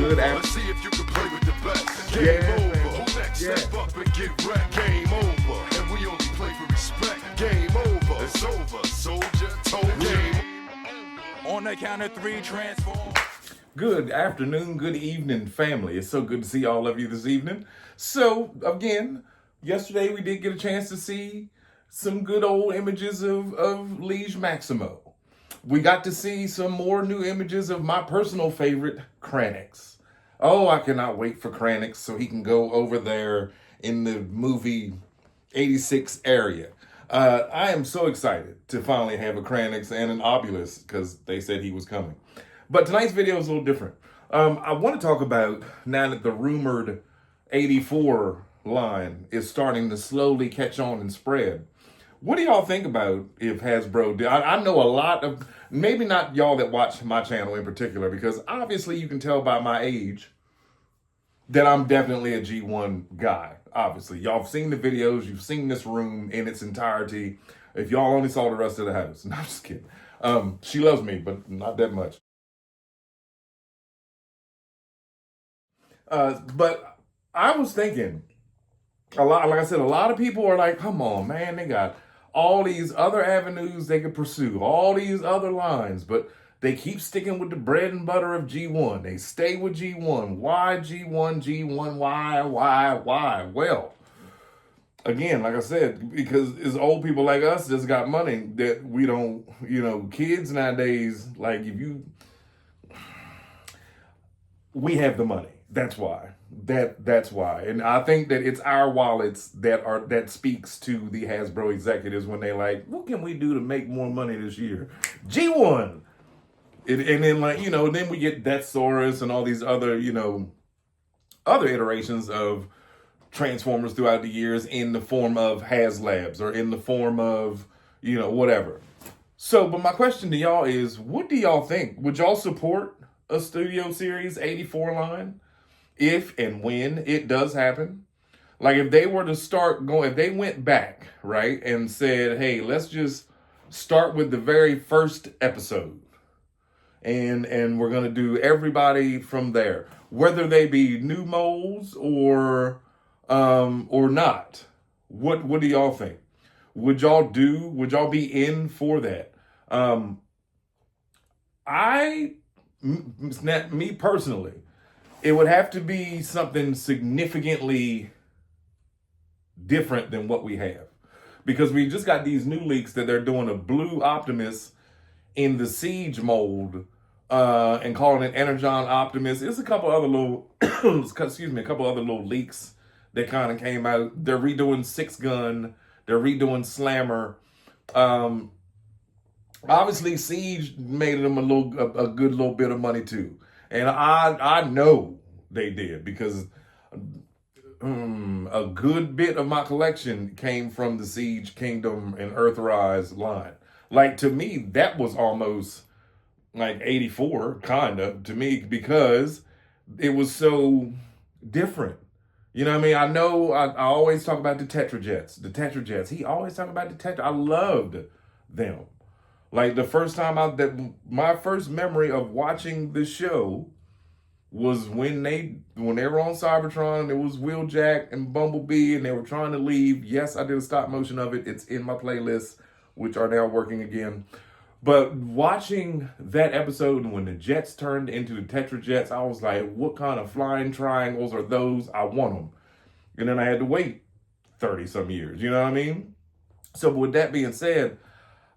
good afternoon. Let's see if you can play with the best. Game Yeah, over. man. Who next? Yeah. Step up and get wrecked. Game over. And we only play for respect. Game over. It's over. Soldier told game. On the count of three, transform. Good afternoon, good evening, family. It's so good to see all of you this evening. So, again, yesterday we did get a chance to see some good old images of Liege Maximo. We got to see some more new images of my personal favorite, Kranix. Oh, I cannot wait for Kranix so he can go over there in the movie 86 area. I am so excited to finally have a Kranix and an Obulus because they said he was coming. But tonight's video is a little different. I want to talk about, now that the rumored 84 line is starting to slowly catch on and spread, what do y'all think about if Hasbro did? I know a lot of, maybe not y'all that watch my channel in particular, because obviously you can tell by my age that I'm definitely a G1 guy. Obviously, y'all have seen the videos, you've seen this room in its entirety. If y'all only saw the rest of the house, no, I'm just kidding. She loves me, but not that much. But I was thinking, like I said, a lot of people are like, come on, man, they got all these other avenues they could pursue, all these other lines, but they keep sticking with the bread and butter of G1. They stay with G1. Why G1, G1, why? Well, again, like I said, because it's old people like us that's got money that we don't, kids nowadays, like we have the money. That's why. That's why. And I think that it's our wallets that speaks to the Hasbro executives when they like, what can we do to make more money this year? G1. And then then we get Deathsaurus and all these other, other iterations of Transformers throughout the years in the form of HasLabs or in the form of, whatever. So, but my question to y'all is, what do y'all think? Would y'all support a Studio Series 84 line if and when it does happen? Like if they were to start going, if they went back, right, and said, hey, let's just start with the very first episode and we're going to do everybody from there, whether they be new molds or not. What do y'all think? Would y'all be in for that? Me personally, it would have to be something significantly different than what we have, because we just got these new leaks that they're doing a blue Optimus in the Siege mold and calling it Energon Optimus. There's a couple other little, a couple other little leaks that kind of came out. They're redoing Six Gun. They're redoing Slammer. Obviously, Siege made them a good little bit of money too, and I know they did because a good bit of my collection came from the Siege Kingdom and Earthrise line. Like to me, that was almost like 84, kind of to me, because it was so different. You know what I mean? I know I always talk about the Tetrajets. He always talk about the Tetra. I loved them. Like the first time my first memory of watching the show was when they were on Cybertron and it was Wheeljack and Bumblebee and they were trying to leave. Yes, I did a stop motion of it. It's in my playlist, which are now working again. But watching that episode when the Jets turned into the Tetrajets, I was like, what kind of flying triangles are those? I want them. And then I had to wait 30 some years, you know what I mean? So with that being said,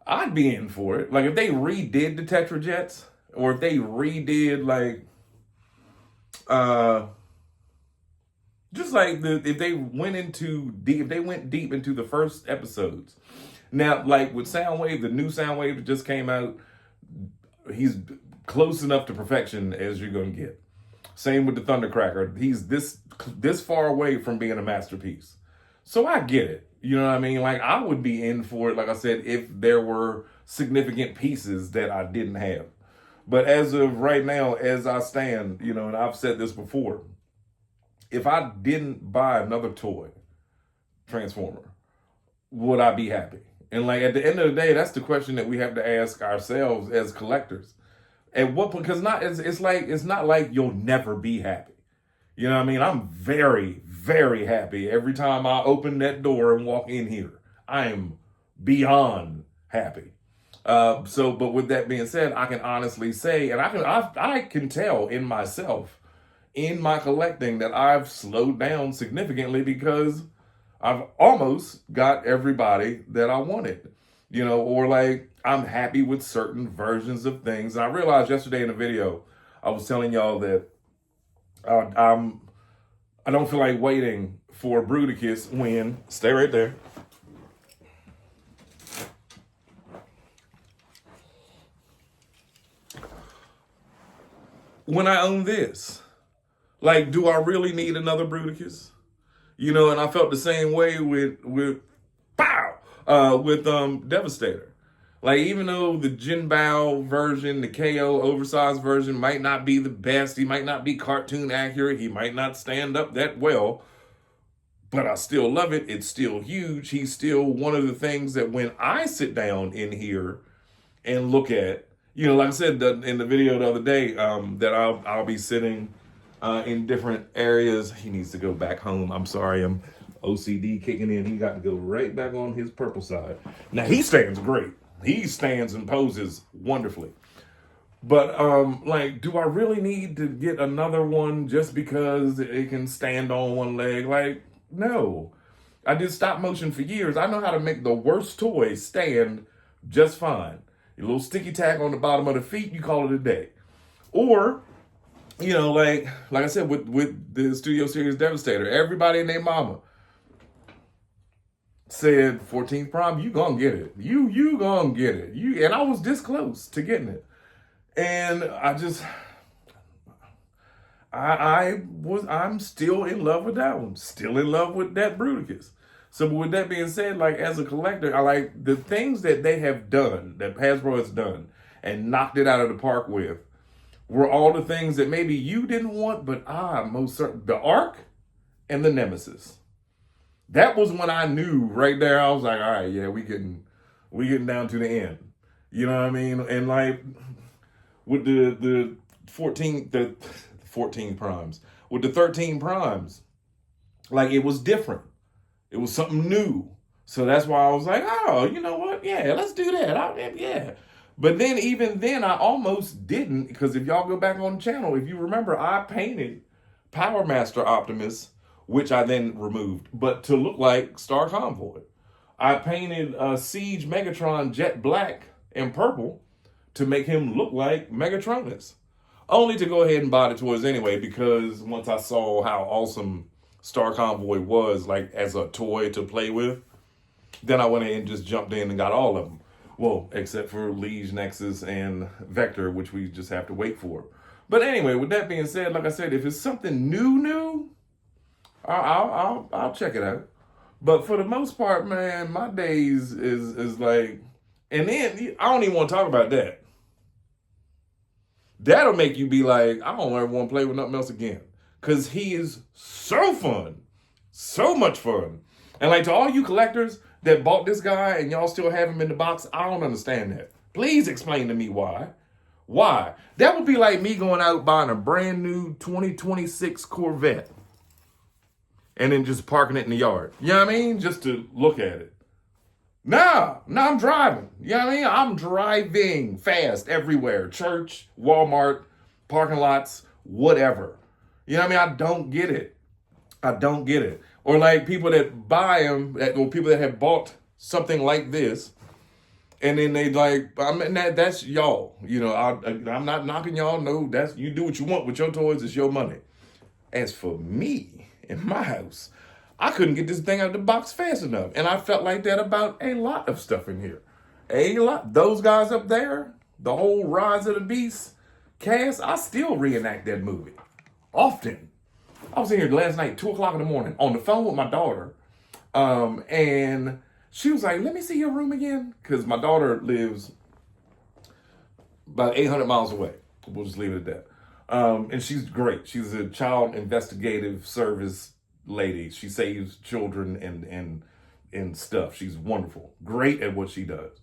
I'd be in for it. Like if they redid the Tetrajets, or if they redid like, if they went deep into the first episodes. Now, like with Soundwave, the new Soundwave that just came out, he's close enough to perfection as you're going to get. Same with the Thundercracker. He's this far away from being a masterpiece. So I get it. You know what I mean? Like I would be in for it, like I said, if there were significant pieces that I didn't have. But as of right now, as I stand, and I've said this before, if I didn't buy another toy Transformer, would I be happy? And like at the end of the day, that's the question that we have to ask ourselves as collectors. At what point? Because it's not like you'll never be happy. You know what I mean? I'm very, very happy every time I open that door and walk in here. I am beyond happy. But with that being said, I can honestly say, and I can tell in myself, in my collecting, that I've slowed down significantly because I've almost got everybody that I wanted, or like I'm happy with certain versions of things. And I realized yesterday in the video, I was telling y'all that I don't feel like waiting for Bruticus when, stay right there. When I own this, like, do I really need another Bruticus? And I felt the same way with Devastator. Like, even though the Jin Bao version, the KO oversized version might not be the best, he might not be cartoon accurate, he might not stand up that well, but I still love it. It's still huge. He's still one of the things that when I sit down in here and look at, like I said in the video the other day, that I'll be sitting in different areas. He needs to go back home. I'm sorry, I'm OCD kicking in. He got to go right back on his purple side. Now he stands great. He stands and poses wonderfully. But like, do I really need to get another one just because it can stand on one leg? Like, no. I did stop motion for years. I know how to make the worst toy stand just fine. A little sticky tack on the bottom of the feet, you call it a day. Or, like I said, with the Studio Series Devastator, everybody and their mama said 14th Prime, you gonna get it. You gonna get it. And I was this close to getting it. And I'm still in love with that one. Still in love with that Bruticus. So with that being said, like, as a collector, I like the things that they have done, that Hasbro has done and knocked it out of the park with, were all the things that maybe you didn't want, but most certain. The Ark and the Nemesis. That was when I knew right there. I was like, all right, yeah, we getting down to the end. You know what I mean? And like with the 14 primes, with the 13 primes, like, it was different. It was something new. So that's why I was like, oh, you know what? Yeah, let's do that. Yeah. But then even then, I almost didn't, because if y'all go back on the channel, if you remember, I painted Power Master Optimus, which I then removed, but to look like Star Convoy. I painted Siege Megatron jet black and purple to make him look like Megatronus. Only to go ahead and buy the toys anyway, because once I saw how awesome Star Convoy was, like, as a toy to play with, then I went ahead and just jumped in and got all of them. Well, except for Liege, Nexus, and Vector, which we just have to wait for. But anyway, with that being said, like I said, if it's something new, I'll check it out. But for the most part, man, my days is like, and then I don't even want to talk about that. That'll make you be like, I don't ever want to play with nothing else again. Because he is so fun. So much fun. And like, to all you collectors that bought this guy and y'all still have him in the box, I don't understand that. Please explain to me why. Why? That would be like me going out buying a brand new 2026 Corvette and then just parking it in the yard. You know what I mean? Just to look at it. Nah, I'm driving. You know what I mean? I'm driving fast everywhere. Church, Walmart, parking lots, whatever. You know what I mean? I don't get it. Or like people that buy them, or people that have bought something like this, and then they like, I mean, that's y'all. I'm not knocking y'all. No, that's, you do what you want with your toys. It's your money. As for me, in my house, I couldn't get this thing out of the box fast enough. And I felt like that about a lot of stuff in here. A lot. Those guys up there, the whole Rise of the Beast cast, I still reenact that movie. Often. I was in here last night, 2 o'clock in the morning, on the phone with my daughter. And she was like, let me see your room again. Because my daughter lives about 800 miles away. We'll just leave it at that. And she's great. She's a child investigative service lady. She saves children and stuff. She's wonderful. Great at what she does.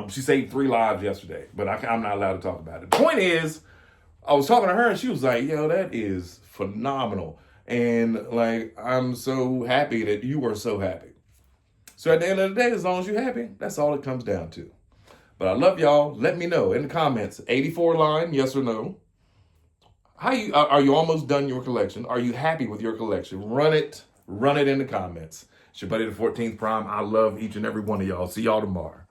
She saved 3 lives yesterday, but I'm not allowed to talk about it. The point is, I was talking to her and she was like, yo, that is phenomenal. And like, I'm so happy that you are so happy. So at the end of the day, as long as you're happy, that's all it comes down to. But I love y'all. Let me know in the comments, 84 line, yes or no. Are you almost done your collection? Are you happy with your collection? Run it in the comments. It's your buddy, the 14th Prime. I love each and every one of y'all. See y'all tomorrow.